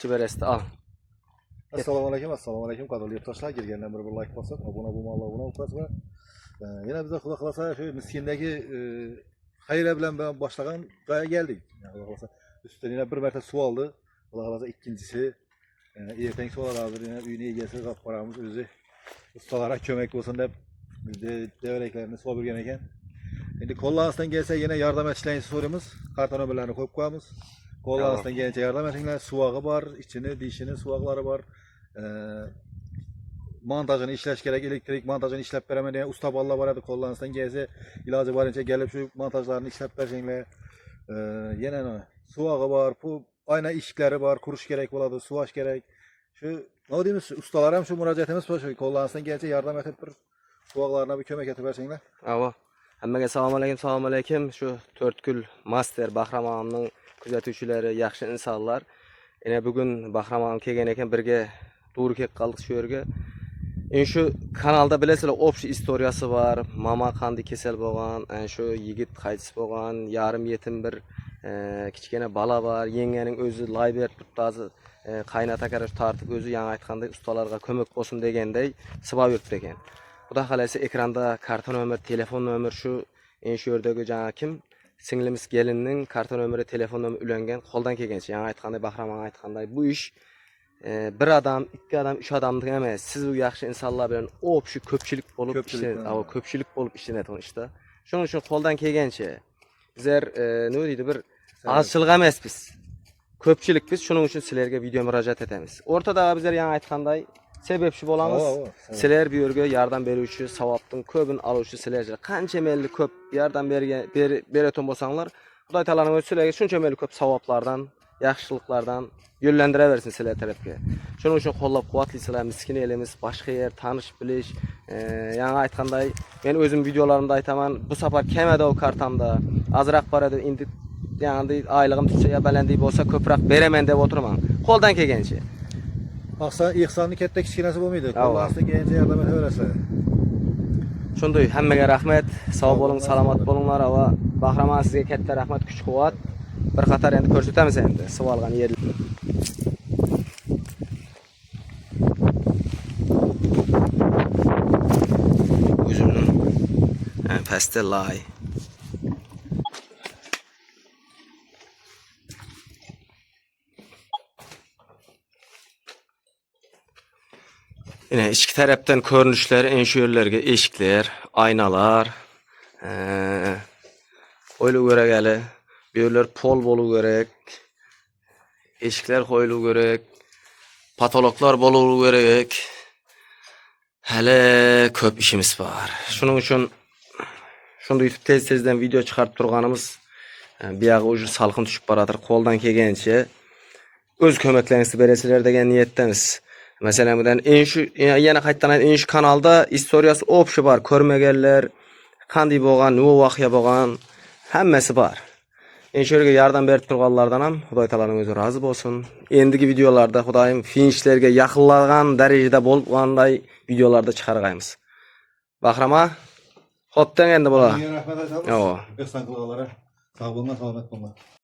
Ciberesti al. Assalomu alaykum qadrli yurtdoshlar. Kelgandan bir like bosib, obuna bo'lmoqlar, obuna bo'lsa. Yana biz xudo xolasa shu miskindagi xayra bilan boshlagan joyga keldik. Xudo xolasa üstüne yana bir marta suv oldi. Xudo xolasa ikkinchisi ertangi suv hozir yana uyni egasi qolib boramiz o'zi ustalara ko'mak bo'lsin deb bizde devreklarni suv bergan ekan. Endi qo'llanmasdan kelsa yana yordam etishlaringizni so'raymiz. Karton ömürlerini qo'yib qo'yamiz. Qo'llanmasdan kelsa yordam etinglar. Suvog'i bor, ichini, dishini, suvoqlari bor. Montajını işleş gerek, elektrik montajını işlep beramen degan usta bolalar bor edi. Qo'llanmasdan kelsa iloji boricha kelib shu montajlarni ishlab bersanglar. Yana suvog'i bor, bu ayna eshiklari bor, qurish kerak bo'ladi, suvash kerak. Shu nima deymiz, ustalar ham shu murojaatimiz shu qo'llanmasdan kelsa yordam etib bir suvoqlarni bir ko'mak etib bersanglar. Avo. Hammaga assalomu alaykum. Shu 4 master Bahram og'amning kuzatuvchilari, yaxshi insonlar. Yana bugun Bahram og'am kelgan ekan, birga to'g'ri kelib qoldik shu yerga. Şu kanalda bilesizlar, общий istoriyasi var. Mama qanday kesel bo'lgan, shu yigit qaytis bo'lgan, yarım yetim bir kichkina bola var. Yengening o'zi Laybert tutazı qaynata qarash tartib o'zi yana aytganda ustalarga ko'mak bo'lsin deganday sibab yuribdi ekan. Xudo xolasa ekranda karton nomer, telefon nomer shu yerdagi jana kim? Singlimiz gelinning karton nomeri, telefon nomeri ulangan, qo'ldan kelgancha. Yana aytganda Bahram aytganday bu ish bir adam, ikki adam, üç adamlık emas. Siz bu yaxshi insonlar bilan o'pshi ko'pchilik bo'lib ishlaydi. Ko'pchilik bo'lib ishlanadi işte. Shuning uchun qo'ldan kelgancha bizlar nima deydi bir ozchilik emas biz. Ko'pchilik biz, shuning uchun sizlarga video murojaat etamiz. O'rtada bizlar yana aytganday sebepchi bo'lamiz. Sizlar bu yerga yordam beruvchi, savobning ko'pini aluvchi sizlar. Qancha melli ko'p yordam berayotgan bo'lsanglar, Xudoy taoloning o'zi sizlarga shuncha melli ko'p savoblardan, yaxshiliklardan yo'llantiraversin sizlar tarafga. Shuning uchun qo'llab-quvvatlaysizlar, miskin elimiz, boshqa yer tanish bilish. Yana aytganday, men o'zim videolarimda aytaman, bu safar kamada o kartamda, azroq boradi, endi yani oylig'im tutsa ya balandey bo'lsa ko'proq beraman deb o'tiraman. Qo'ldan kelgancha. Maqsad ihsonni katta kichkinasi bo'lmaydi. Qo'llanmasdan kelgancha yordam etaverasizlar. Shunday, hammaga rahmat, sog' bo'ling, salomat bo'linglar va Bahram sizga katta rahmat, kuch-quvvat. Bir qator endi ko'rsatamiz endi suvolgan yer. O'zimning pastelay. Yine ichki tarafdan ko'rinishlar, shu yerlarga eshiklar, aynalar, o'ylu kerak. Böyler pol bolu gerek, eşikler koyulu gerek, patologlar bolu gerek. Hele köp işimiz var. Şunun için şunda YouTube tez-tezden video çıkartıp durganımız biyağı ucu salkın düşüp baradır. Koldan kelgençe öz kömeklerinizi beresiler degen niyettemiz. Mesela bundan yana qaytadan şu kanalda istoriyası opşu var. Körmegerler, qanday bo'lgan, ne voqea bo'lgan, hammasi bor. Şöyle yardım berip turganlardan ham Xudoy taoloning o'zi rozi bo'lsin. Endigi videolarda Xudoyim finishlarga yaqinlagan darajada bo'lganday videolarda chiqargaymiz. Bahrama, xo'pdan endi bo'lar. Rahmat aytamiz. Ehson qilganlara sog' bo'linglar, salomat bo'linglar.